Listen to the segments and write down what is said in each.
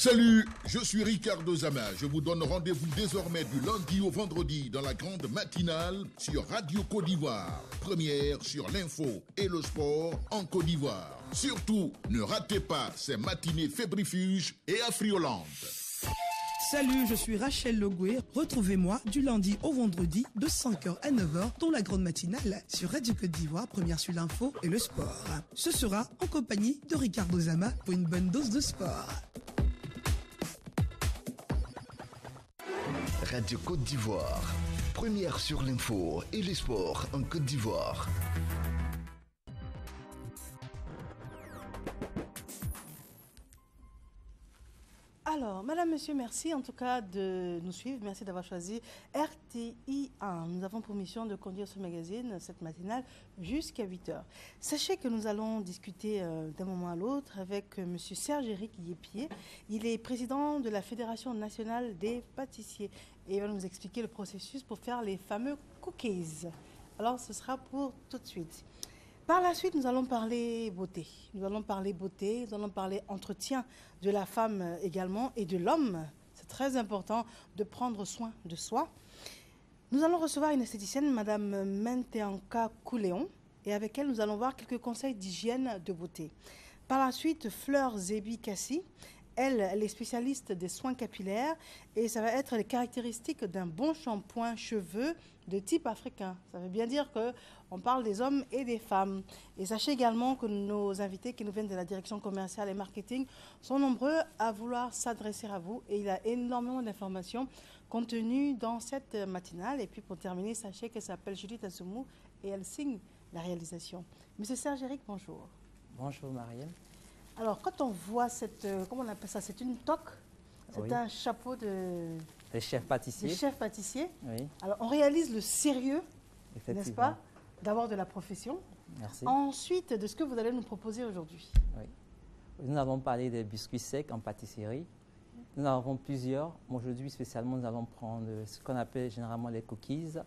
Salut, je suis Ricardo Zama. Je vous donne rendez-vous désormais du lundi au vendredi dans la grande matinale sur Radio Côte d'Ivoire. Première sur l'info et le sport en Côte d'Ivoire. Surtout, ne ratez pas ces matinées fébrifuges et affriolantes. Salut, je suis Rachel Logoué. Retrouvez-moi du lundi au vendredi de 5h à 9h dans la grande matinale sur Radio Côte d'Ivoire, première sur l'info et le sport. Ce sera en compagnie de Ricardo Zama pour une bonne dose de sport. Radio Côte d'Ivoire, première sur l'info et les sports en Côte d'Ivoire. Alors, madame, monsieur, merci en tout cas de nous suivre. Merci d'avoir choisi RTI1. Nous avons pour mission de conduire ce magazine, cette matinale, jusqu'à 8h. Sachez que nous allons discuter d'un moment à l'autre avec monsieur Serge-Éric Yépier. Il est président de la Fédération nationale des pâtissiers. Et il va nous expliquer le processus pour faire les fameux cookies. Alors, ce sera pour tout de suite. Par la suite, nous allons parler beauté. Nous allons parler entretien de la femme également et de l'homme. C'est très important de prendre soin de soi. Nous allons recevoir une esthéticienne, madame Menteanka Kouléon, et avec elle, nous allons voir quelques conseils d'hygiène de beauté. Par la suite, Fleur Zébi Kassi. Elle est spécialiste des soins capillaires et ça va être les caractéristiques d'un bon shampoing cheveux de type africain. Ça veut bien dire qu'on parle des hommes et des femmes. Et sachez également que nos invités qui nous viennent de la direction commerciale et marketing sont nombreux à vouloir s'adresser à vous et il y a énormément d'informations contenues dans cette matinale. Et puis pour terminer, sachez qu'elle s'appelle Judith Assoumou et elle signe la réalisation. Monsieur Serge-Éric, bonjour. Bonjour Marielle. Alors, quand on voit cette, comment on appelle ça, c'est une toque, c'est un chapeau de chef pâtissier. Oui. Alors, on réalise le sérieux, n'est-ce pas, d'abord de la profession. Merci. Ensuite, de ce que vous allez nous proposer aujourd'hui. Oui. Nous avons parlé des biscuits secs en pâtisserie. Nous en avons plusieurs. Aujourd'hui, spécialement, nous allons prendre ce qu'on appelle généralement les cookies.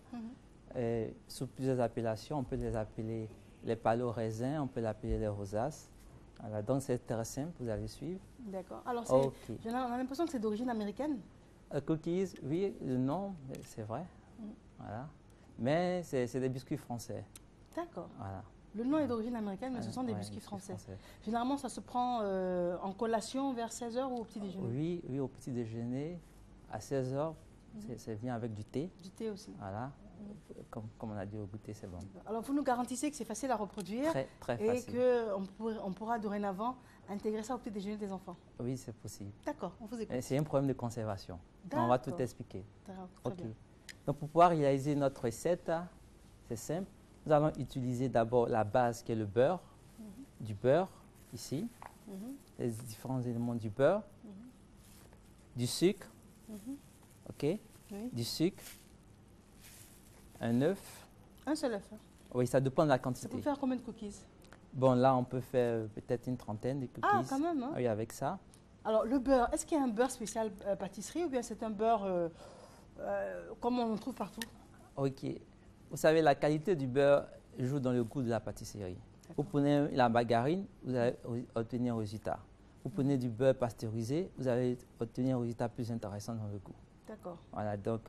Sous plusieurs appellations, on peut les appeler les palots raisins, on peut l'appeler les rosaces. Voilà, donc c'est très simple, vous allez suivre. D'accord. Alors, on a l'impression que c'est d'origine américaine. Cookies, oui, le nom, c'est vrai. Voilà. Mais c'est des biscuits français. D'accord. Voilà. Le nom est d'origine américaine, mais ce sont des biscuits français. Généralement, ça se prend en collation vers 16h ou au petit déjeuner? Oui, au petit déjeuner, à 16h, ça vient avec du thé. Du thé aussi. Voilà. Comme on a dit au goûter, c'est bon. Alors, vous nous garantissez que c'est facile à reproduire très et facile. qu'on pourra dorénavant intégrer ça au petit déjeuner des enfants? Oui, c'est possible. D'accord, on vous écoute. C'est un problème de conservation. On va tout expliquer. Très bien. Donc, pour pouvoir réaliser notre recette, c'est simple. Nous allons utiliser d'abord la base qui est le beurre, du beurre ici, les différents éléments du beurre, du sucre, du sucre, un œuf. Un seul œuf? Oui, ça dépend de la quantité. Ça peut faire combien de cookies? Bon, là, on peut faire peut-être une trentaine de cookies. Ah, quand même, hein? Oui, avec ça. Alors, le beurre, est-ce qu'il y a un beurre spécial pâtisserie ou bien c'est un beurre comme on le trouve partout? Ok. Vous savez, la qualité du beurre joue dans le goût de la pâtisserie. Vous prenez la margarine, vous allez obtenir un résultat. Vous prenez du beurre pasteurisé, vous allez obtenir un résultat plus intéressant dans le goût. D'accord. Voilà, donc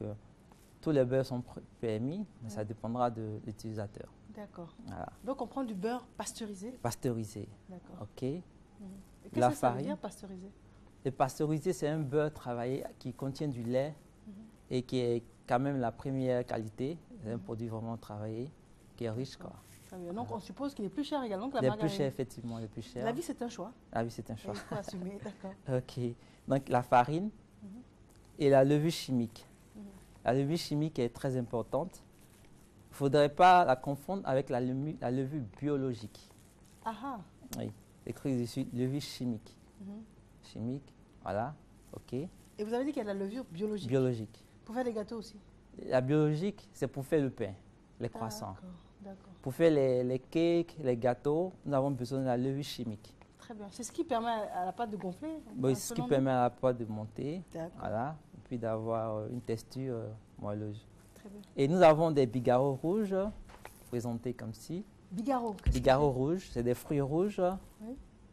tous les beurres sont permis, mais ça dépendra de l'utilisateur. D'accord. Voilà. Donc on prend du beurre pasteurisé? Pasteurisé. D'accord. Ok. Qu'est-ce que ça veut dire pasteurisé? Le pasteurisé, c'est un beurre travaillé qui contient du lait et qui est quand même la première qualité. C'est un produit vraiment travaillé, qui est riche, quoi. Très bien. Donc on suppose qu'il est plus cher également que la margarine. Il est plus cher, effectivement, le plus cher. La vie, c'est un choix. La vie, c'est un choix. Il faut assumer, d'accord. Ok. Donc la farine et la levure chimique. La levure chimique est très importante. Il ne faudrait pas la confondre avec la levure biologique. Ah ah. Oui, écrit dessus levure chimique. Chimique, voilà, ok. Et vous avez dit qu'il y a de la levure biologique? Biologique. Pour faire des gâteaux aussi? La biologique, c'est pour faire le pain, les croissants. D'accord. Pour faire les cakes, les gâteaux, nous avons besoin de la levure chimique. Très bien. C'est ce qui permet à la pâte de gonfler? Oui, c'est ce qui permet à la pâte de monter, voilà, et puis d'avoir une texture moelleuse. Très bien. Et nous avons des bigarros rouges, présentés comme ci. Bigarro? Bigarros rouges, c'est des fruits rouges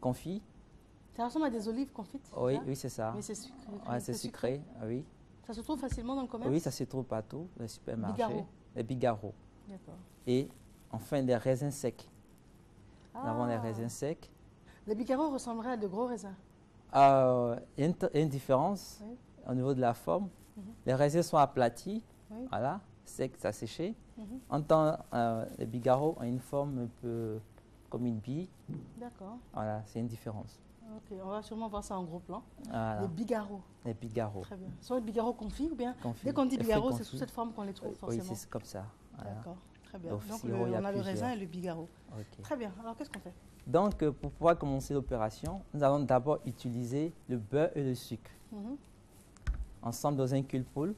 confits. Ça ressemble à des olives confites. Oui, ça oui, c'est ça. Mais c'est sucré. Ouais, c'est sucré, oui. Ça se trouve facilement dans le commerce? Oui, ça se trouve partout, dans les supermarchés. Bigarro. Les bigarros. D'accord. Et enfin, des raisins secs. Nous avons les Ah. raisins secs. Les bigarros ressembleraient à de gros raisins. Il y a une différence Oui. au niveau de la forme. Mhm. Les raisins sont aplatis, Oui. voilà, secs, ça séché. Mhm. En temps, les bigarros ont une forme un peu comme une bille. D'accord. Voilà, c'est une différence. Ok, on va sûrement voir ça en gros plan. Voilà, Les bigarros. les bigarros. Très bien. Ce sont les bigarros confits ou bien Confits. dès qu'on dit Les bigarros, fruits c'est sous confits. cette forme qu'on les trouve Oui, forcément. c'est comme ça. Voilà. D'accord. Très bien. Au Donc sirop, il y a on a le plusieurs. raisin et le bigarro. Ok. Très bien. Alors qu'est-ce qu'on fait? Donc, pour pouvoir commencer l'opération, nous allons d'abord utiliser le beurre et le sucre. Mhm. Ensemble dans un cul-poule.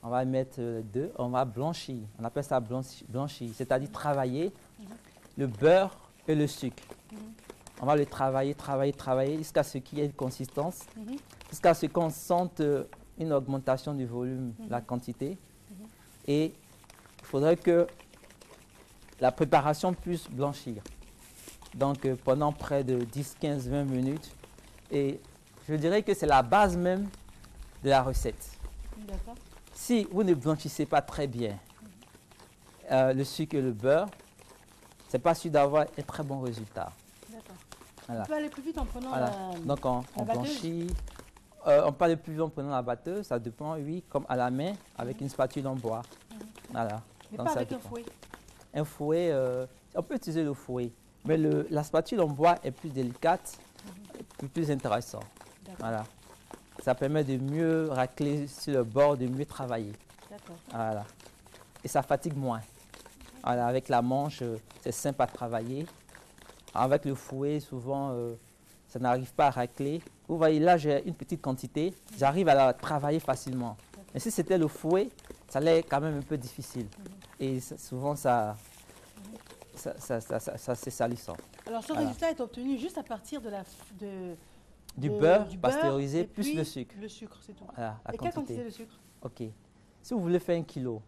On va mettre les deux, on va blanchir. On appelle ça blanchir, c'est-à-dire travailler le beurre et le sucre. On va le travailler jusqu'à ce qu'il y ait une consistance, Mhm. jusqu'à ce qu'on sente une augmentation du volume, la quantité. Et il faudrait que la préparation puisse blanchir. Donc pendant près de 10, 15, 20 minutes. Et je dirais que c'est la base même de la recette. D'accord. Si vous ne blanchissez pas très bien le sucre et le beurre, c'est pas sûr d'avoir un très bon résultat. D'accord. Voilà. On peut aller plus vite en prenant Voilà. la... Donc on la batteuse. blanchit. On parle plus vite en prenant la batteuse, ça dépend, oui, comme à la main, avec une spatule en bois. Voilà. Mais Donc, pas ça avec un dépend. fouet. Un fouet, on peut utiliser le fouet, mais la spatule en bois est plus délicate, plus intéressant. D'accord. Voilà. Ça permet de mieux racler sur le bord, de mieux travailler. D'accord. Voilà. Et ça fatigue moins. Voilà, avec la manche, c'est simple à travailler. Avec le fouet, souvent, ça n'arrive pas à racler. Vous voyez, là, j'ai une petite quantité. J'arrive à la travailler facilement. Mais si c'était le fouet, ça allait quand même un peu difficile. Et souvent, c'est salissant. Alors ce Voilà. résultat est obtenu juste à partir de Du de- beurre du pasteurisé et plus puis le sucre. Le sucre, c'est tout. Voilà, la Et quelle quantité. quantité de sucre? OK. Si vous voulez faire 1 kilo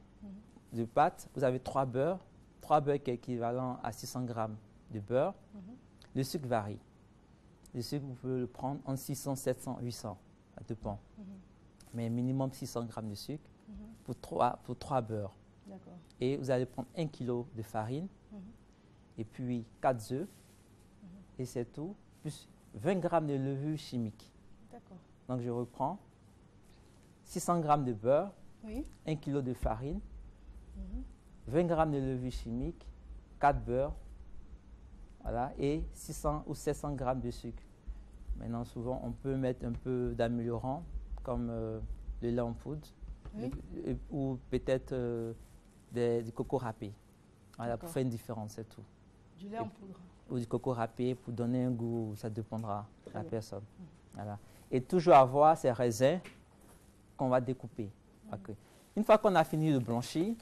de pâte, vous avez 3 beurres. 3 beurres qui est équivalent à 600 grammes de beurre. Le sucre varie. Le sucre, vous pouvez le prendre en 600, 700, 800. Ça dépend. Mais minimum 600 grammes de sucre pour 3 beurres. D'accord. Et vous allez prendre 1 kilo de farine. Et puis 4 œufs. Et c'est tout. Plus 20 grammes de levure chimique. D'accord. Donc je reprends. 600 grammes de beurre. Oui. 1 kg de farine, 20 grammes de levure chimique, 4 beurres, voilà, et 600 ou 700 grammes de sucre. Maintenant, souvent, on peut mettre un peu d'améliorant, comme le lait en poudre, Oui. ou peut-être du coco râpé. Voilà, pour D'accord. faire une différence, c'est tout. Du lait en poudre. Ou du coco râpé pour donner un goût, ça dépendra de la bien. personne. Voilà. Et toujours avoir ces raisins qu'on va découper. Ok. Une fois qu'on a fini de blanchir,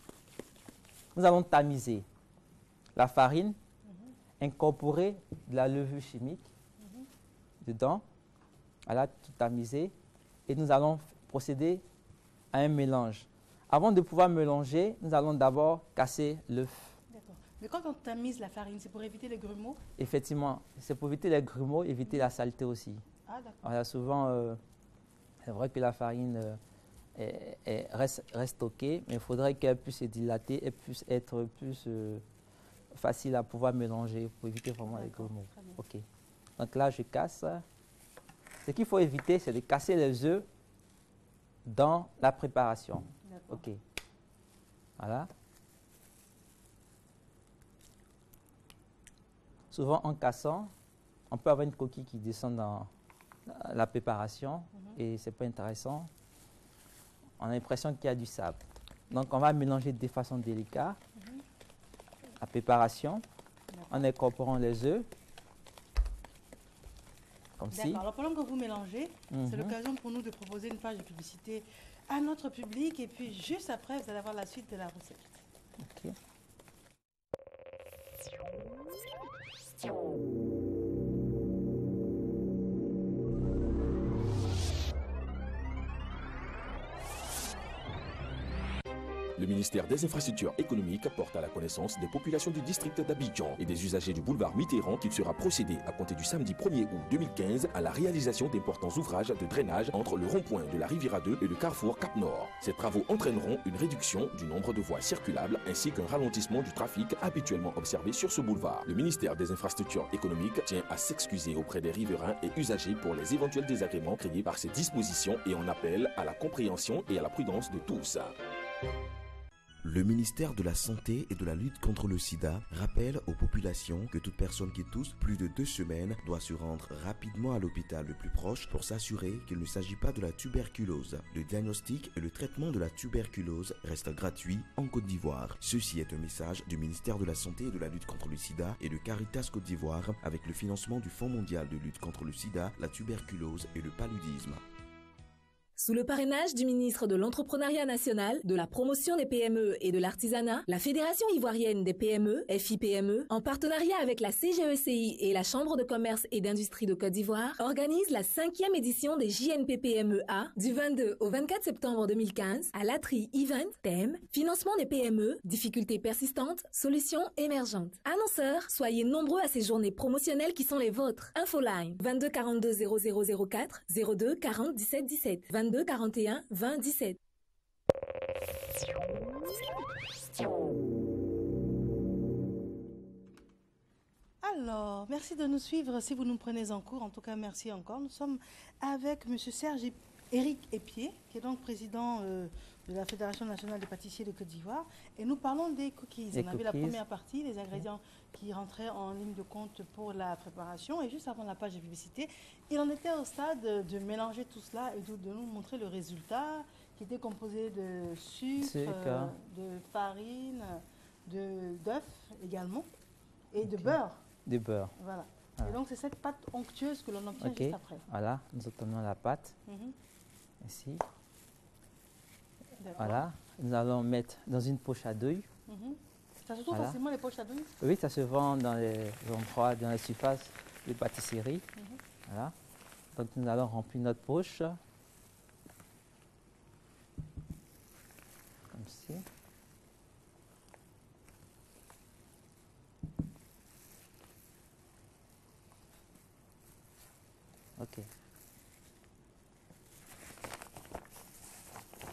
nous allons tamiser la farine, incorporer de la levure chimique dedans, voilà, tout tamiser, et nous allons procéder à un mélange. Avant de pouvoir mélanger, nous allons d'abord casser l'œuf. D'accord. Mais quand on tamise la farine, c'est pour éviter les grumeaux? Effectivement, c'est pour éviter les grumeaux, éviter la saleté aussi. Ah, d'accord. Voilà, souvent, c'est vrai que la farine reste stockée, mais il faudrait qu'elle puisse se dilater et puisse être plus facile à pouvoir mélanger pour éviter vraiment les D'accord, grumeaux. très bien. Ok. Donc là, je casse. Ce qu'il faut éviter, c'est de casser les œufs dans la préparation. D'accord. Ok. Voilà. Souvent, en cassant, on peut avoir une coquille qui descend dans la préparation et c'est pas intéressant. On a l'impression qu'il y a du sable. Donc, on va mélanger de façon délicate la préparation en incorporant les œufs. Comme ci. D'accord. Alors pendant que vous mélangez, c'est Mhm. l'occasion pour nous de proposer une page de publicité à notre public. Et puis juste après, vous allez avoir la suite de la recette. Ok. Le ministère des Infrastructures économiques porte à la connaissance des populations du district d'Abidjan et des usagers du boulevard Mitterrand qu'il sera procédé à compter du samedi 1er août 2015 à la réalisation d'importants ouvrages de drainage entre le rond-point de la Riviera 2 et le carrefour Cap-Nord. Ces travaux entraîneront une réduction du nombre de voies circulables ainsi qu'un ralentissement du trafic habituellement observé sur ce boulevard. Le ministère des Infrastructures économiques tient à s'excuser auprès des riverains et usagers pour les éventuels désagréments créés par ces dispositions et en appelle à la compréhension et à la prudence de tous. Le ministère de la Santé et de la lutte contre le sida rappelle aux populations que toute personne qui tousse plus de 2 semaines doit se rendre rapidement à l'hôpital le plus proche pour s'assurer qu'il ne s'agit pas de la tuberculose. Le diagnostic et le traitement de la tuberculose restent gratuits en Côte d'Ivoire. Ceci est un message du ministère de la Santé et de la lutte contre le sida et de Caritas Côte d'Ivoire avec le financement du Fonds mondial de lutte contre le sida, la tuberculose et le paludisme. Sous le parrainage du ministre de l'Entrepreneuriat national, de la promotion des PME et de l'artisanat, la Fédération ivoirienne des PME, FIPME, en partenariat avec la CGECI et la Chambre de commerce et d'industrie de Côte d'Ivoire, organise la 5e édition des JNPPMEA du 22 au 24 septembre 2015 à l'Atri Event, thème Financement des PME, difficultés persistantes, solutions émergentes. Annonceurs, soyez nombreux à ces journées promotionnelles qui sont les vôtres. Infoline 22 42 0004 02 40 17 17 22 41 20 17. Alors, merci de nous suivre si vous nous prenez en cours. En tout cas, merci encore. Nous sommes avec M. Serge Éric Épier, qui est donc président de la Fédération nationale des pâtissiers de Côte d'Ivoire. Et nous parlons des cookies. On avait la première partie, les ingrédients qui rentraient en ligne de compte pour la préparation. Et juste avant la page de publicité, il en était au stade de mélanger tout cela et de nous montrer le résultat qui était composé de sucre, de farine, d'œufs également et de beurre. De beurre. Voilà. Et donc, c'est cette pâte onctueuse que l'on obtient juste après. Voilà, nous obtenons la pâte. Ici. Voilà, nous allons mettre dans une poche à douille. Ça se trouve facilement les poches à douille? Oui, ça se vend dans les endroits, dans les surfaces de pâtisserie. Voilà. Donc nous allons remplir notre poche. Comme ci. Ok.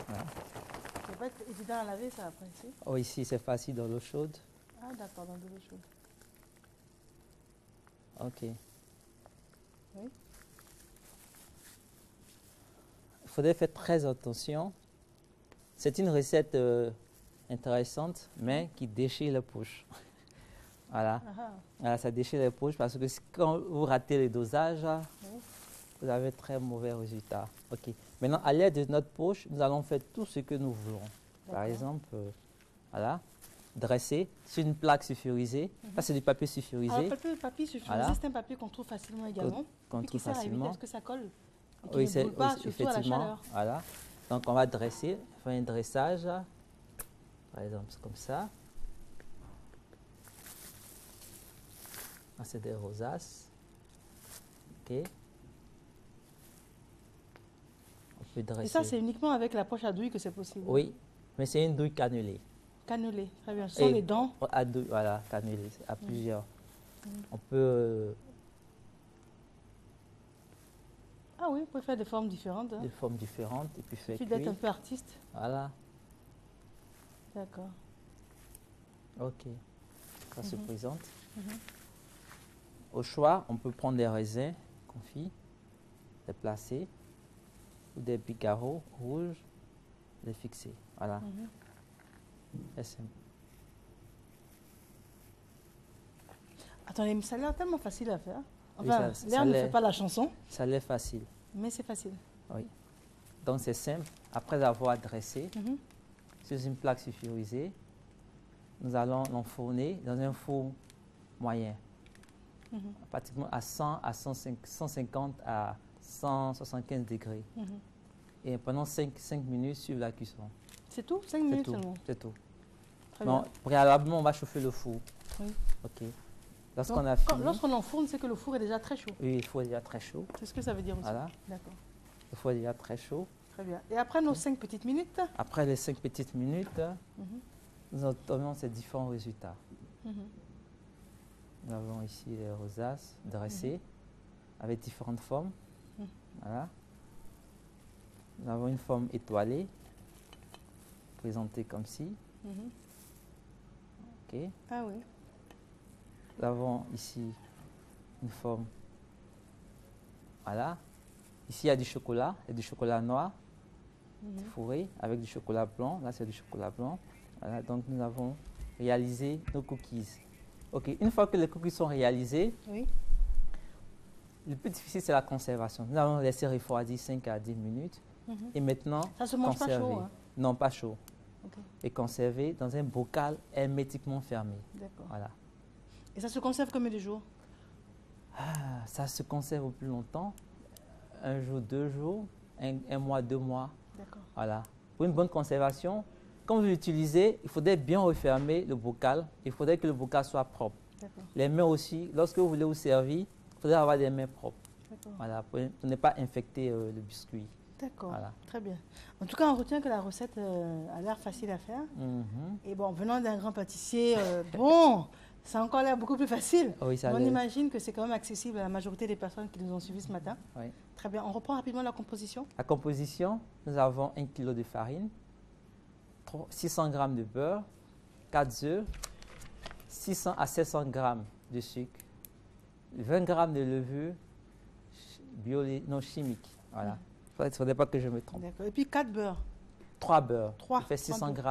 Voilà. Ça va être évident à laver ça après ici? Oh, ici c'est facile dans l'eau chaude. Ah d'accord, dans de l'eau chaude. Ok. Oui. Il faudrait faire très attention. C'est une recette intéressante, mais qui déchire la poche. Voilà. Voilà, ça déchire les poches parce que quand vous ratez les dosages, vous avez très mauvais résultats. Ok. Maintenant, à l'aide de notre poche, nous allons faire tout ce que nous voulons. Par exemple, voilà, dresser sur une plaque sulfurisée. Ça, c'est du papier sulfurisé. Alors, le papier sulfurisé, c'est un papier qu'on trouve facilement également. Qu'on trouve facilement. Est-ce que ça colle? Oui, c'est effectivement. Voilà. Donc, on va dresser, faire un dressage. Par exemple, comme ça. C'est des rosaces. Ok. On peut dresser. Et ça, c'est uniquement avec la poche à douille que c'est possible? Oui, mais c'est une douille cannelée. Cannelée, très bien. Sans les dents? À douille, voilà, cannelée, à plusieurs. On peut... Ah oui, on peut faire des formes différentes. Des formes différentes. Et puis faire cuire. D'être un peu artiste. Voilà. D'accord. Ok. Ça se présente. Au choix, on peut prendre des raisins confits, les placer, ou des bigarreaux rouges, les fixer. Voilà. C'est simple. Attendez, mais ça a l'air tellement facile à faire. Enfin, oui, l'air ne fait pas la chanson. Ça a l'air facile. Mais c'est facile. Oui. Donc c'est simple. Après avoir dressé, sur une plaque sulfurisée, nous allons l'enfourner dans un four moyen. Pratiquement à 100 à 150 à 175 degrés. Et pendant 5 minutes sur la cuisson. C'est tout? 5 minutes seulement? C'est tout. Très bien. Préalablement, on va chauffer le four. Oui. Ok. Lorsqu'on a fini... Lorsqu'on enfourne, c'est que le four est déjà très chaud? Oui, le four est déjà très chaud. C'est ce que ça veut dire aussi? Voilà. D'accord. Le four est déjà très chaud. Très bien. Et après nos 5 petites minutes? Après les 5 petites minutes, nous obtenons ces différents résultats. Nous avons ici les rosaces dressées avec différentes formes. Voilà. Nous avons une forme étoilée, présentée comme ci. Ok. Ah oui. Nous avons ici une forme. Voilà. Ici, il y a du chocolat, et du chocolat noir, fourré, avec du chocolat blanc. Là, c'est du chocolat blanc. Voilà. Donc, nous avons réalisé nos cookies. Ok. Une fois que les cookies sont réalisés, le plus difficile, c'est la conservation. Nous allons laisser refroidir 5 à 10 minutes. Et maintenant, ça se mange conserver. Pas chaud, hein? Non, pas chaud. Et conserver dans un bocal hermétiquement fermé. D'accord. Voilà. Et ça se conserve combien de jours? Ça se conserve au plus longtemps. 1 jour, 2 jours, 1 mois, 2 mois. D'accord. Voilà. Pour une bonne conservation, quand vous l'utilisez, il faudrait bien refermer le bocal. Il faudrait que le bocal soit propre. Les mains aussi, lorsque vous voulez vous servir, il faudrait avoir des mains propres. Voilà, pour ne pas infecter le biscuit. D'accord, voilà. Très bien. En tout cas, on retient que la recette a l'air facile à faire. Et bon, venant d'un grand pâtissier, bon, ça a encore l'air beaucoup plus facile. Oui, on imagine que c'est quand même accessible à la majorité des personnes qui nous ont suivis ce matin. Oui. Très bien. On reprend rapidement la composition. La composition, nous avons 1 kg de farine, 600 g de beurre, 4 œufs, 600 à 700 g de sucre, 20 g de levure non chimique. Voilà. Il ne faudrait pas que je me trompe. D'accord. Et puis 4 beurres. 3 beurres. 3. Qui fait 600 g.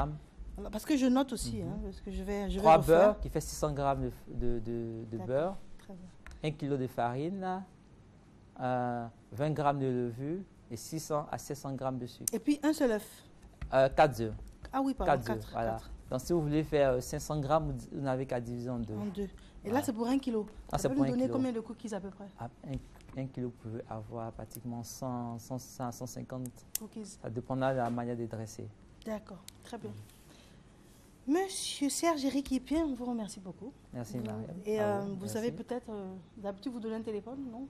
Parce que je note aussi. Parce que je vais 3 beurres qui fait 600 g de beurre. Très bien. 1 kg de farine, 20 g de levure et 600 à 700 g de sucre. Et puis un seul œuf. 4 œufs. Ah oui, pardon. 4 œufs. Voilà. Donc si vous voulez faire 500 g, vous n'avez qu'à diviser en 2. En 2. Et là, c'est pour 1 kg. Ça peut nous donner combien de cookies à peu près? 1 kg peut avoir pratiquement 100 à 150 cookies. Ça dépendra de la manière de dresser. D'accord, très bien. Monsieur Serge Éric Ipien, on vous remercie beaucoup. Merci, Mariam. Et vous savez peut-être, d'habitude, vous donnez un téléphone, non?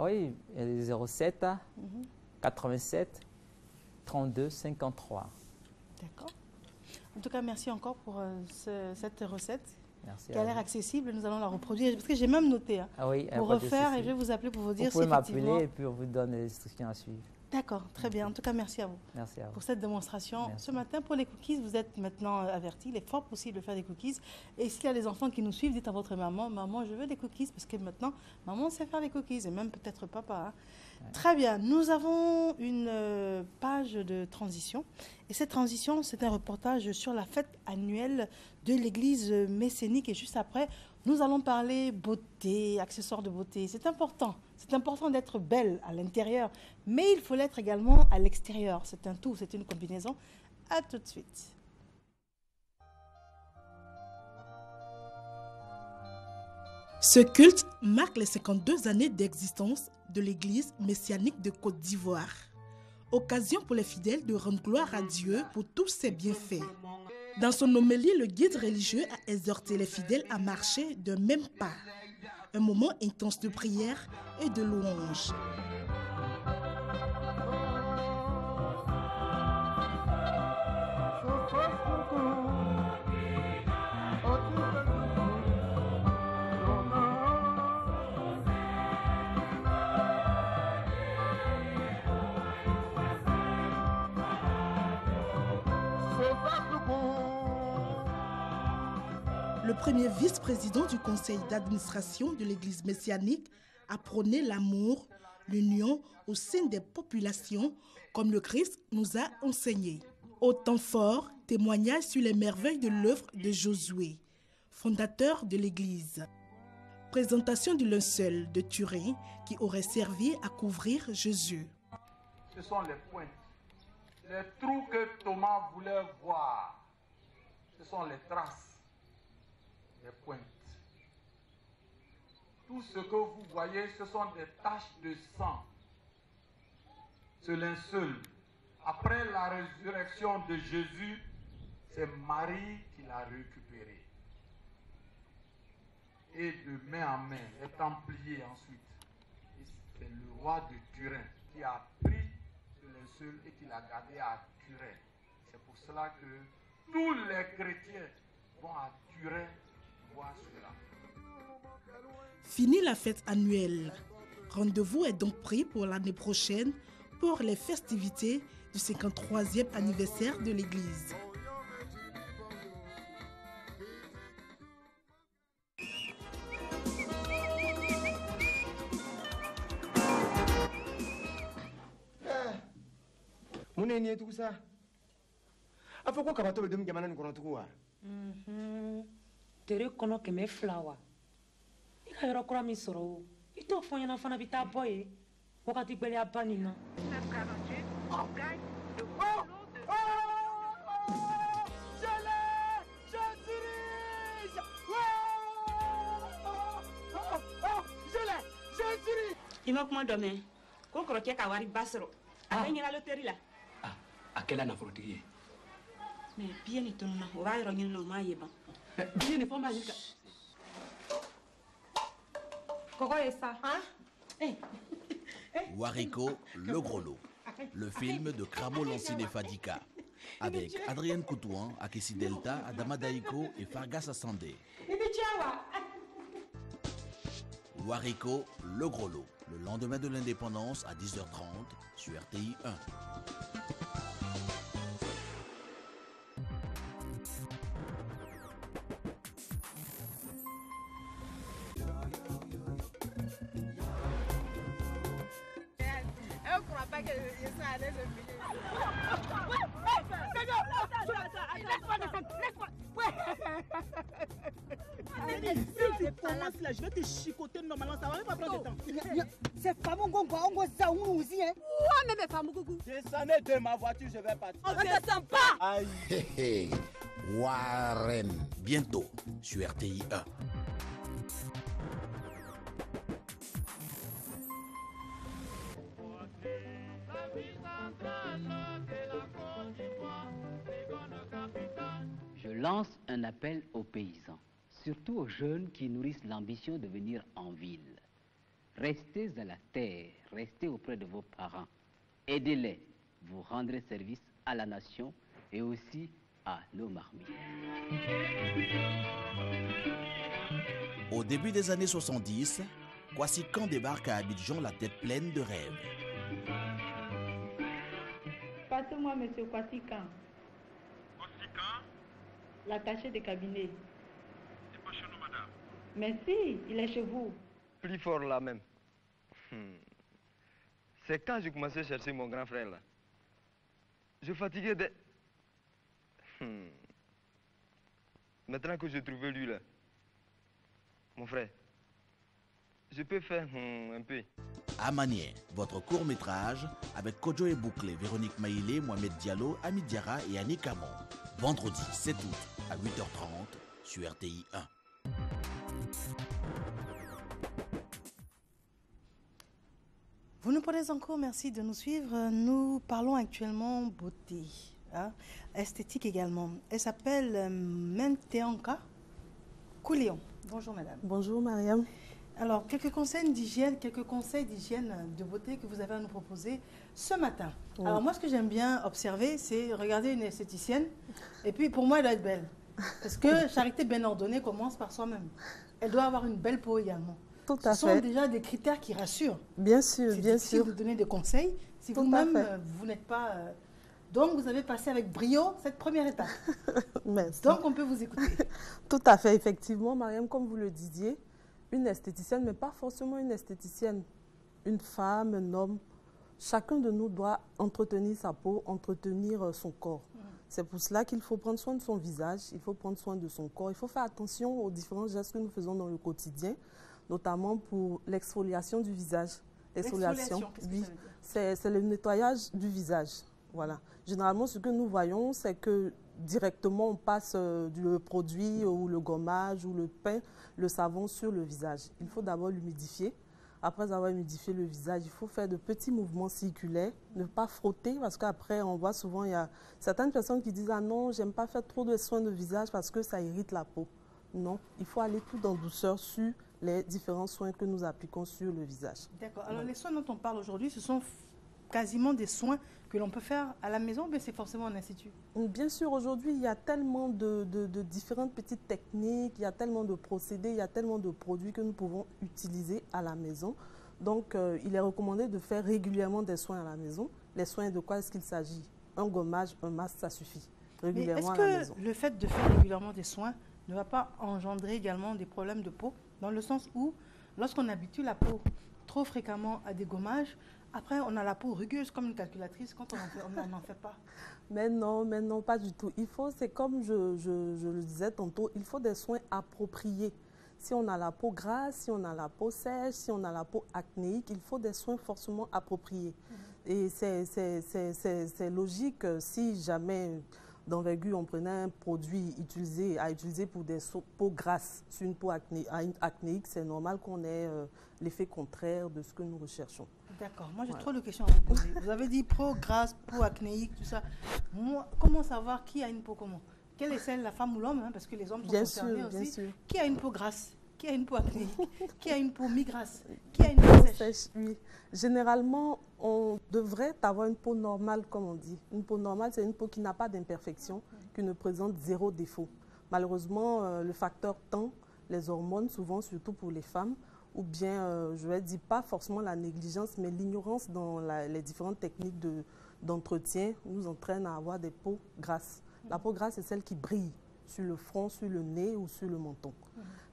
Oui, il y a le 07 87 32 53. D'accord. En tout cas, merci encore pour cette recette. Merci qui a l'air accessible. Nous allons la reproduire. Parce que j'ai même noté pour refaire et je vais vous appeler pour vous dire si effectivement... Vous pouvez m'appeler et puis on vous donne les instructions à suivre. D'accord, très bien. En tout cas, merci à vous. Merci à vous. Pour cette démonstration. Merci. Ce matin, pour les cookies, vous êtes maintenant avertis. Il est fort possible de faire des cookies. Et s'il y a des enfants qui nous suivent, dites à votre maman, maman, je veux des cookies. Parce que maintenant, maman sait faire les cookies. Et même peut-être papa. Ouais. Très bien. Nous avons une page de transition. Et cette transition, c'est un reportage sur la fête annuelle de l'église messénique. Et juste après, nous allons parler beauté, accessoires de beauté. C'est important. C'est important d'être belle à l'intérieur, mais il faut l'être également à l'extérieur. C'est un tout, c'est une combinaison. À tout de suite. Ce culte marque les 52 années d'existence de l'église messianique de Côte d'Ivoire. Occasion pour les fidèles de rendre gloire à Dieu pour tous ses bienfaits. Dans son homélie, le guide religieux a exhorté les fidèles à marcher d'un même pas. Un moment intense de prière et de louange. Le premier vice-président du conseil d'administration de l'église messianique a prôné l'amour, l'union au sein des populations, comme le Christ nous a enseigné. Au temps fort, témoignage sur les merveilles de l'œuvre de Josué, fondateur de l'église. Présentation du linceul de Turin qui aurait servi à couvrir Jésus. Ce sont les pointes, les trous que Thomas voulait voir. Ce sont les traces. Les pointes. Tout ce que vous voyez, ce sont des taches de sang. Ce linceul, après la résurrection de Jésus, c'est Marie qui l'a récupéré. Et de main en main, les Templiers ensuite. Et c'est le roi de Turin qui a pris ce linceul et qu'il a gardé à Turin. C'est pour cela que tous les chrétiens vont à Turin voir cela. Fini la fête annuelle. Rendez-vous est donc pris pour l'année prochaine pour les festivités du 53e anniversaire de l'Église. Mon est tout ça. A faut qu'on capte le demi gamana n'kono tout wa. Tere kono ke me flower. Ika yoro kura mi soro. Ito fonya na fana bita boy. Wakati gbele abani na. Il m'a comment demain. Qu'on croquait qu'à Wari Bassero. Avec la loterie là. À quelle année faut-il? Mais bien et tout, on va y revenir le maïe. Bien et pas magique. Comment est ça? Wariko, le gros lot. Le film de Kramo Lancine Fadika. Avec Adrienne Koutouan, Akessi Delta, Adama Daiko et Fargas Assandé. Wariko, le gros lot. Le lendemain de l'indépendance à 10h30 sur RTI 1. Je vais te chicoter normalement, ça va même pas prendre de temps. C'est pas mon gongo, on va ça aussi, hein. Ouais, mais pas mon gougou. Descendez de ma voiture, je vais partir. On ne descend pas. Aïe. Hé hé, Warren, bientôt sur RTI 1. Je lance un appel aux paysans, surtout aux jeunes qui nourrissent l'ambition de venir en ville. Restez à la terre, restez auprès de vos parents. Aidez-les, vous rendrez service à la nation et aussi à nos marmites. Au début des années 70, Kwasi Khan débarque à Abidjan la tête pleine de rêves. Passe-moi, monsieur Kwasi Khan. Kwasi Khan? L'attaché de cabinet. C'est pas chez nous, madame. Mais si, il est chez vous. Plus fort là même. C'est quand j'ai commencé à chercher mon grand frère là. Je fatiguais de... Maintenant que j'ai trouvé lui là, mon frère, je peux faire un peu. Amanier, votre court-métrage avec Kodjo et Bouclé, Véronique Maïlé, Mohamed Diallo, Ami Diarra et Annie Camon. Vendredi 7 août à 8h30 sur RTI 1. Vous nous prenez encore, merci de nous suivre. Nous parlons actuellement beauté, hein, esthétique également. Elle s'appelle Menteanka Kouléon. Bonjour madame. Bonjour Mariam. Alors, quelques conseils d'hygiène de beauté que vous avez à nous proposer ce matin. Oui. Alors moi, ce que j'aime bien observer, c'est regarder une esthéticienne. Et puis, pour moi, elle doit être belle. Parce que charité bien ordonnée commence par soi-même. Elle doit avoir une belle peau également. Tout à fait. Ce sont déjà des critères qui rassurent. Bien sûr, bien sûr. C'est difficile de donner des conseils si vous-même, vous n'êtes pas... Donc, vous avez passé avec brio cette première étape. Merci. Donc, on peut vous écouter. Tout à fait, effectivement, Mariam, comme vous le disiez, une esthéticienne, mais pas forcément une esthéticienne, une femme, un homme, chacun de nous doit entretenir sa peau, entretenir son corps. C'est pour cela qu'il faut prendre soin de son visage, il faut prendre soin de son corps, il faut faire attention aux différents gestes que nous faisons dans le quotidien, notamment pour l'exfoliation du visage. L'exfoliation, oui, c'est le nettoyage du visage. Voilà. Généralement, ce que nous voyons, c'est que directement, on passe le produit ou le gommage ou le pain, le savon sur le visage. Il faut d'abord l'humidifier. Après avoir humidifié le visage, il faut faire de petits mouvements circulaires, ne pas frotter, parce qu'après, on voit souvent, il y a certaines personnes qui disent « Ah non, j'aime pas faire trop de soins de visage parce que ça irrite la peau ». Non, il faut aller tout en douceur sur les différents soins que nous appliquons sur le visage. D'accord. Alors, les soins dont on parle aujourd'hui, ce sont quasiment des soins que l'on peut faire à la maison, mais c'est forcément un institut? Bien sûr, aujourd'hui, il y a tellement de différentes petites techniques, il y a tellement de procédés, il y a tellement de produits que nous pouvons utiliser à la maison. Donc, il est recommandé de faire régulièrement des soins à la maison. Les soins, de quoi est-ce qu'il s'agit? Un gommage, un masque, ça suffit. Régulièrement à la maison. Mais est-ce que le fait de faire régulièrement des soins ne va pas engendrer également des problèmes de peau? Dans le sens où, lorsqu'on habitue la peau trop fréquemment à des gommages, après, on a la peau rugueuse comme une calculatrice quand on n'en fait pas. Mais non, pas du tout. Il faut, c'est comme je le disais tantôt, il faut des soins appropriés. Si on a la peau grasse, si on a la peau sèche, si on a la peau acnéique, il faut des soins forcément appropriés. Et c'est logique, si jamais d'envergure on prenait un produit à utiliser pour des peaux grasses sur une peau acnéique, c'est normal qu'on ait l'effet contraire de ce que nous recherchons. D'accord. Moi, j'ai trop de questions à vous poser. Vous avez dit peau grasse, peau acnéique, tout ça. Moi, comment savoir qui a une peau comment? Quelle est celle, la femme ou l'homme, hein, parce que les hommes sont concernés aussi. Bien sûr. Qui a une peau grasse? Qui a une peau acnéique? Qui a une peau mi-grasse? Qui a une peau sèche? Oui. Généralement, on devrait avoir une peau normale, comme on dit. Une peau normale, c'est une peau qui n'a pas d'imperfection, qui ne présente zéro défaut. Malheureusement, le facteur temps, les hormones, souvent, surtout pour les femmes, ou bien, je vais dire, pas forcément la négligence, mais l'ignorance dans les différentes techniques d'entretien nous entraîne à avoir des peaux grasses. La peau grasse, c'est celle qui brille sur le front, sur le nez ou sur le menton.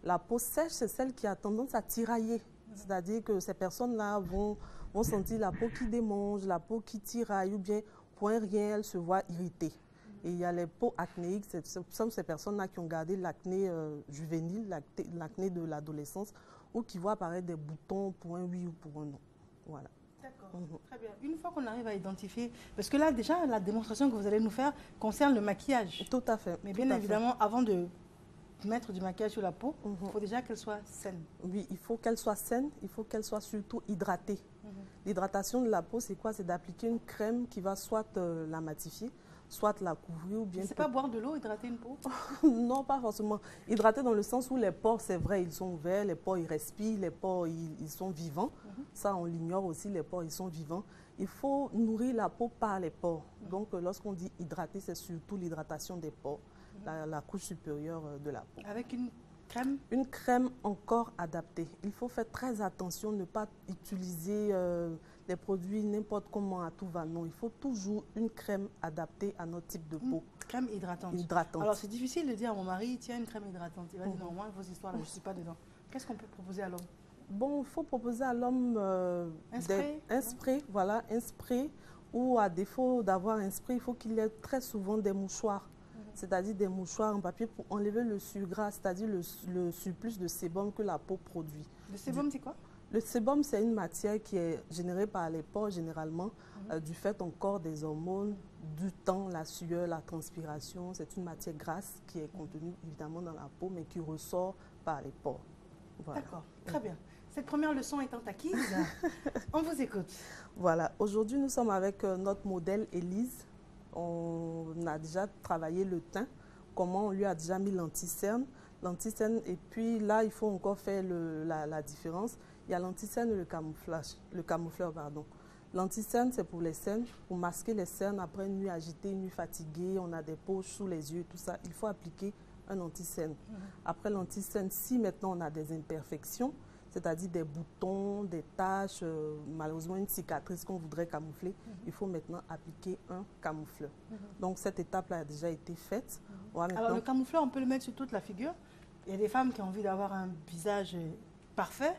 La peau sèche, c'est celle qui a tendance à tirailler. C'est-à-dire que ces personnes-là vont sentir la peau qui démange, la peau qui tiraille, ou bien, pour un rien, elles se voient irritées. Et il y a les peaux acnéiques, ce sont ces personnes-là qui ont gardé l'acné juvénile, l'acné de l'adolescence, ou qui voient apparaître des boutons pour un oui ou pour un non. Voilà. D'accord, très bien. Une fois qu'on arrive à identifier, parce que là déjà la démonstration que vous allez nous faire concerne le maquillage. Tout à fait. Mais bien évidemment, avant de mettre du maquillage sur la peau, il faut déjà qu'elle soit saine. Oui, il faut qu'elle soit saine, il faut qu'elle soit surtout hydratée. L'hydratation de la peau, c'est quoi? C'est d'appliquer une crème qui va soit la matifier, soit la couvrir ou bien... C'est pas boire de l'eau, hydrater une peau? Non, pas forcément. Hydrater dans le sens où les pores, c'est vrai, ils sont ouverts, les pores, ils respirent, les pores, ils sont vivants. Ça, on l'ignore aussi, les pores, ils sont vivants. Il faut nourrir la peau par les pores. Donc, lorsqu'on dit hydrater, c'est surtout l'hydratation des pores, la couche supérieure de la peau. Avec une crème? Une crème encore adaptée. Il faut faire très attention, ne pas utiliser les produits n'importe comment à tout va. Non, il faut toujours une crème adaptée à notre type de peau. Une crème hydratante. Alors, c'est difficile de dire à mon mari, tiens, une crème hydratante. Il va dire, non, moi, vos histoires, là, je ne suis pas dedans. Qu'est-ce qu'on peut proposer à l'homme? Bon, il faut proposer à l'homme un spray, voilà, un spray, ou à défaut d'avoir un spray, il faut qu'il ait très souvent des mouchoirs. C'est-à-dire des mouchoirs en papier pour enlever le surgras, c'est-à-dire le surplus de sébum que la peau produit. Le sébum, c'est quoi? Le sébum, c'est une matière qui est générée par les pores généralement, du fait encore des hormones, du temps, la sueur, la transpiration. C'est une matière grasse qui est contenue évidemment dans la peau, mais qui ressort par les pores. Voilà. D'accord, très bien. Cette première leçon étant acquise, on vous écoute. Voilà, aujourd'hui nous sommes avec notre modèle Élise. On a déjà travaillé le teint, comment on lui a déjà mis l'anti-cerne, et puis là il faut encore faire la différence. Il y a l'anti-cerne et le camoufleur, pardon. L'anti-cerne, c'est pour les cernes, pour masquer les cernes après une nuit agitée, une nuit fatiguée, on a des poches sous les yeux, tout ça. Il faut appliquer un anti-cerne. Après l'anti-cerne, si maintenant on a des imperfections, c'est-à-dire des boutons, des taches, malheureusement une cicatrice qu'on voudrait camoufler, il faut maintenant appliquer un camoufleur. Donc cette étape-là a déjà été faite. Alors le camoufleur, on peut le mettre sur toute la figure. Il y a des femmes qui ont envie d'avoir un visage parfait,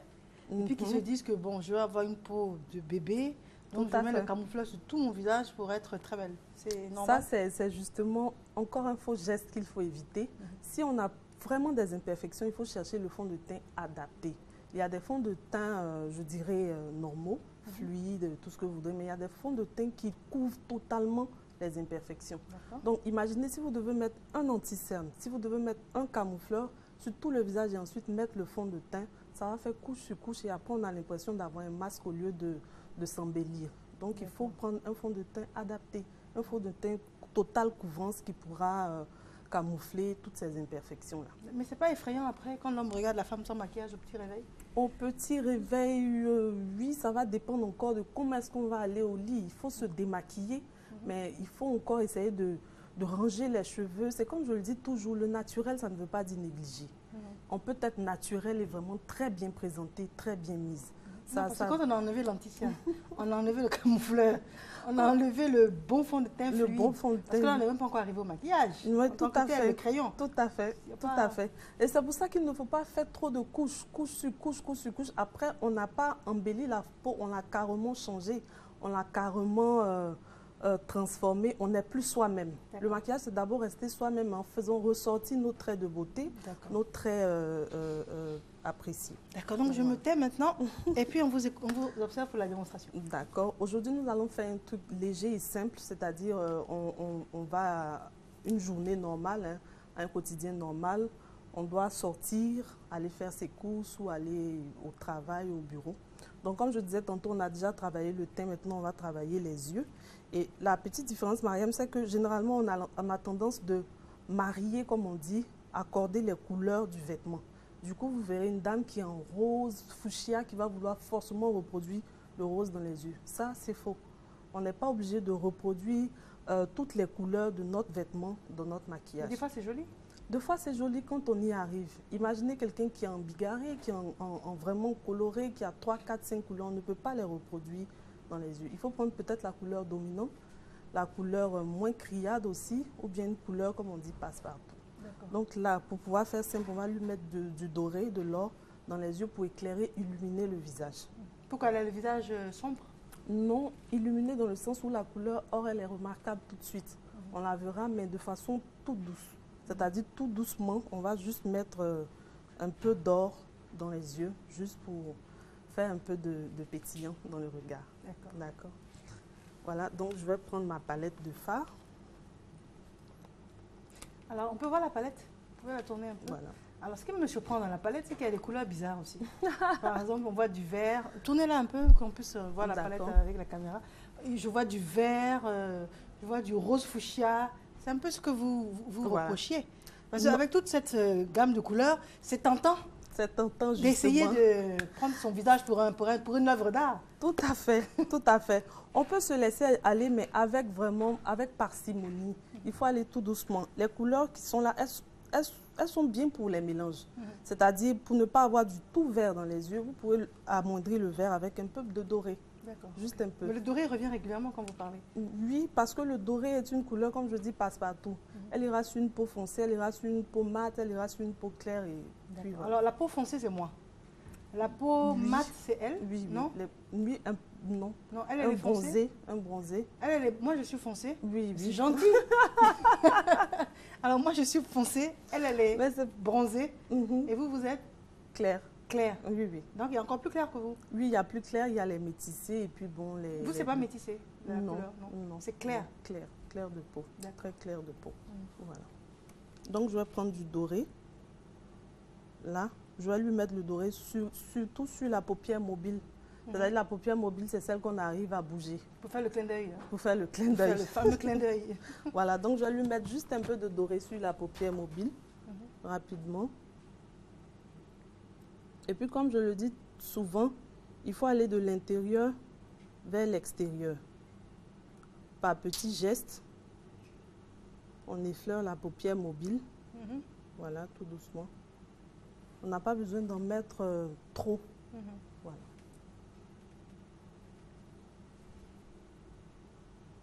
et puis qui se disent que bon, je veux avoir une peau de bébé, donc je mets le camoufleur sur tout mon visage pour être très belle. C'est normal. Ça, c'est justement encore un faux geste qu'il faut éviter. Si on a vraiment des imperfections, il faut chercher le fond de teint adapté. Il y a des fonds de teint, je dirais, normaux, fluides, tout ce que vous voudrez, mais il y a des fonds de teint qui couvrent totalement les imperfections. Donc, imaginez si vous devez mettre un anti-cerne, si vous devez mettre un camoufleur sur tout le visage et ensuite mettre le fond de teint, ça va faire couche sur couche et après, on a l'impression d'avoir un masque au lieu de s'embellir. Donc, il faut prendre un fond de teint adapté, un fond de teint total couvrance qui pourra camoufler toutes ces imperfections-là. Mais c'est pas effrayant après, quand l'homme regarde la femme sans maquillage au petit réveil? Au petit réveil, oui, ça va dépendre encore de comment est-ce qu'on va aller au lit. Il faut se démaquiller, mais il faut encore essayer de ranger les cheveux. C'est comme je le dis toujours, le naturel, ça ne veut pas dire négliger. On peut être naturel et vraiment très bien présenté, très bien mise. Parce que quand on a enlevé l'anticien, on a enlevé le camoufleur, on a enlevé le bon fond de teint fluide. Le bon fond de teint. Parce que là, on n'est même pas encore arrivé au maquillage. Oui, tout à fait. Le crayon. Tout à fait. Tout à fait. Et c'est pour ça qu'il ne faut pas faire trop de couches, couche sur couche, couche sur couche. Après, on n'a pas embelli la peau, on l'a carrément changé, on l'a carrément transformé, on n'est plus soi-même. Le maquillage, c'est d'abord rester soi-même en faisant ressortir nos traits de beauté, nos traits appréciés. D'accord, donc je me tais maintenant et puis on vous observe pour la démonstration. D'accord. Aujourd'hui, nous allons faire un truc léger et simple, c'est-à-dire on va à une journée normale, hein, un quotidien normal. On doit sortir, aller faire ses courses ou aller au travail, au bureau. Donc, comme je disais tantôt, on a déjà travaillé le teint, maintenant on va travailler les yeux. Et la petite différence, Mariam, c'est que généralement, on a tendance de marier, comme on dit, accorder les couleurs du vêtement. Du coup, vous verrez une dame qui est en rose, fuchsia, qui va vouloir forcément reproduire le rose dans les yeux. Ça, c'est faux. On n'est pas obligé de reproduire toutes les couleurs de notre vêtement dans notre maquillage. Des fois, c'est joli. Des fois, c'est joli quand on y arrive. Imaginez quelqu'un qui est en bigarré, qui est en vraiment coloré, qui a 3, 4, 5 couleurs. On ne peut pas les reproduire dans les yeux. Il faut prendre peut-être la couleur dominante, la couleur moins criarde aussi, ou bien une couleur, comme on dit, passe-partout. Donc là, pour pouvoir faire simple, on va lui mettre du doré, de l'or dans les yeux pour éclairer, illuminer le visage. Pourquoi elle a le visage sombre? Non, illuminer dans le sens où la couleur or, elle est remarquable tout de suite. On la verra, mais de façon toute douce. C'est-à-dire tout doucement, on va juste mettre un peu d'or dans les yeux, juste pour faire un peu de pétillant dans le regard. D'accord. Voilà, donc je vais prendre ma palette de fard. Alors, on peut voir la palette? Vous pouvez la tourner un peu? Voilà. Alors, ce qui me surprend dans la palette, c'est qu'il y a des couleurs bizarres aussi. Par exemple, on voit du vert. Tournez-la un peu, qu'on puisse voir la palette avec la caméra. Je vois du vert, je vois du rose fuchsia. C'est un peu ce que vous reprochiez. Parce qu'avec toute cette gamme de couleurs, c'est tentant. C'est tentant, justement. D'essayer de prendre son visage pour une œuvre d'art. Tout à fait, tout à fait. On peut se laisser aller, mais avec parcimonie. Il faut aller tout doucement. Les couleurs qui sont là, elles sont bien pour les mélanges. C'est-à-dire, pour ne pas avoir du tout vert dans les yeux, vous pouvez amoindrir le vert avec un peu de doré. D'accord. Juste un peu. Mais le doré revient régulièrement quand vous parlez? Oui, parce que le doré est une couleur, comme je dis, passe-partout. Elle ira sur une peau foncée, elle ira sur une peau mate, elle ira sur une peau claire. Et puis, voilà. Alors, la peau foncée, c'est moi. La peau mate, c'est elle? Oui, non? Oui, non. Non, elle est foncée. Un bronzé. Moi, je suis foncée. Oui, c'est gentil. Alors, moi, je suis foncée. Elle est bronzée. Et vous, vous êtes? Claire. Claire. Oui, oui. Donc, il y a encore plus clair que vous? Oui, il y a plus clair, il y a les métissés et puis bon, les... Vous, c'est pas métissé, la couleur, non. C'est clair? Non, clair de peau. Très clair de peau. Voilà. Donc, je vais prendre du doré. Là, je vais lui mettre le doré surtout sur la paupière mobile. C'est-à-dire la paupière mobile, c'est celle qu'on arrive à bouger. Pour faire le clin d'œil. Pour faire le clin d'œil. Le fameux clin d'œil. Voilà, donc je vais lui mettre juste un peu de doré sur la paupière mobile, rapidement. Et puis, comme je le dis souvent, il faut aller de l'intérieur vers l'extérieur. Par petits gestes, on effleure la paupière mobile. Voilà, tout doucement. On n'a pas besoin d'en mettre trop. Voilà.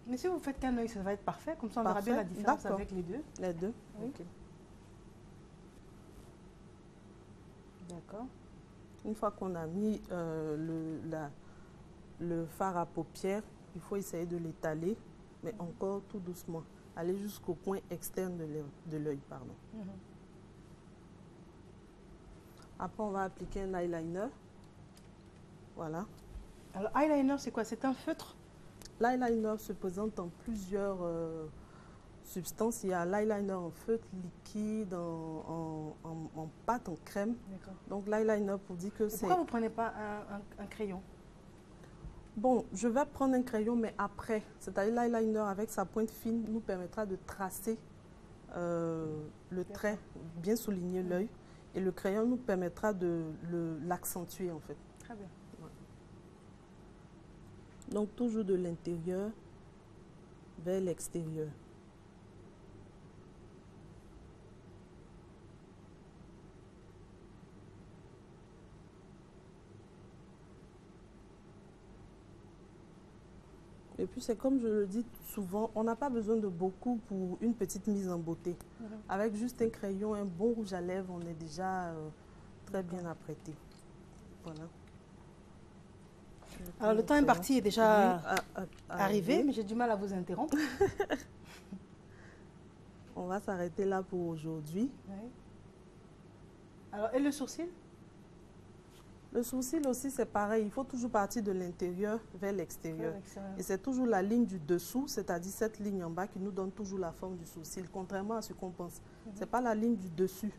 Mais si vous faites qu'un œil, ça va être parfait. Comme ça, on verra bien la différence avec les deux. Les deux, oui. Ok. D'accord. Une fois qu'on a mis le fard à paupières, il faut essayer de l'étaler, mais encore tout doucement. Aller jusqu'au point externe de l'œil. Après, on va appliquer un eyeliner. Voilà. Alors, eyeliner, c'est quoi? C'est un feutre? L'eyeliner se présente en plusieurs substances. Il y a l'eyeliner en feutre, liquide, en pâte, en crème. Donc l'eyeliner, pour dire que c'est... Pourquoi vous ne prenez pas un crayon? Bon, je vais prendre un crayon, mais après. C'est-à-dire l'eyeliner avec sa pointe fine nous permettra de tracer le trait, bien souligner l'œil. Et le crayon nous permettra de l'accentuer en fait. Très bien. Ouais. Donc toujours de l'intérieur vers l'extérieur. Et puis c'est comme je le dis souvent, on n'a pas besoin de beaucoup pour une petite mise en beauté. Avec juste un crayon, un bon rouge à lèvres, on est déjà très bien apprêté. Voilà. Alors le temps imparti est déjà arrivé, mais j'ai du mal à vous interrompre. On va s'arrêter là pour aujourd'hui. Oui. Alors, et le sourcil? Le sourcil aussi, c'est pareil. Il faut toujours partir de l'intérieur vers l'extérieur. Et c'est toujours la ligne du dessous, c'est-à-dire cette ligne en bas qui nous donne toujours la forme du sourcil, contrairement à ce qu'on pense. Ce n'est pas la ligne du dessus.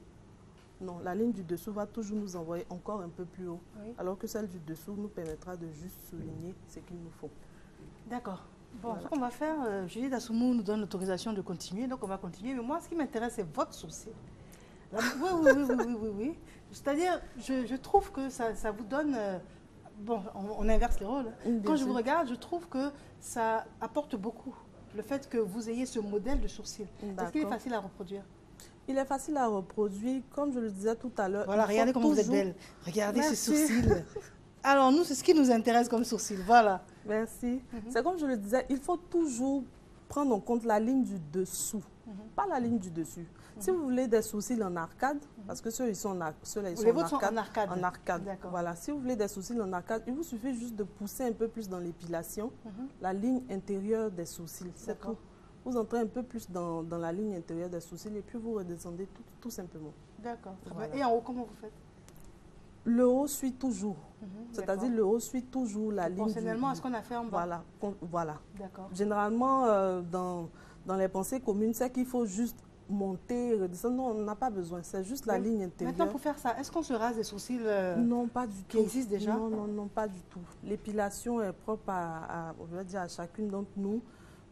Non, la ligne du dessous va toujours nous envoyer encore un peu plus haut. Oui. Alors que celle du dessous nous permettra de juste souligner ce qu'il nous faut. D'accord. Bon, voilà. Ce qu'on va faire, Julie Dassoumou nous donne l'autorisation de continuer, donc on va continuer. Mais moi, ce qui m'intéresse, c'est votre sourcil. Oui. C'est-à-dire, je trouve que ça vous donne... bon, on inverse les rôles. Quand je vous regarde, je trouve que ça apporte beaucoup. Le fait que vous ayez ce modèle de sourcil. Est-ce qu'il est facile à reproduire? Il est facile à reproduire, comme je le disais tout à l'heure. Voilà, regardez comment vous êtes belle. Regardez ce sourcil. Alors, nous, c'est ce qui nous intéresse comme sourcil. Voilà. Merci. C'est comme je le disais, il faut toujours prendre en compte la ligne du dessous, pas la ligne du dessus. Si vous voulez des sourcils en arcade, parce que ceux-là, ils sont en arcade. En arcade. Voilà. Si vous voulez des sourcils en arcade, il vous suffit juste de pousser un peu plus dans l'épilation, la ligne intérieure des sourcils. C'est tout. Vous entrez un peu plus dans la ligne intérieure des sourcils et puis vous redescendez tout simplement. D'accord. Voilà. Et en haut, comment vous faites? Le haut suit toujours. C'est-à-dire le haut suit toujours la ligne. Proportionnellement à ce qu'on a fait en bas. Voilà. D'accord. Généralement, dans les pensées communes, c'est qu'il faut juste monter, redescendre. Non, on n'a pas besoin. C'est juste la ligne intérieure. Maintenant, pour faire ça, est-ce qu'on se rase des sourcils non, pas du tout. Qui existent déjà? Non, pas du tout. L'épilation est propre on va dire à chacune d'entre nous,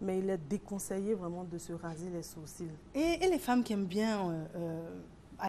mais il est déconseillé vraiment de se raser les sourcils. Et les femmes qui aiment bien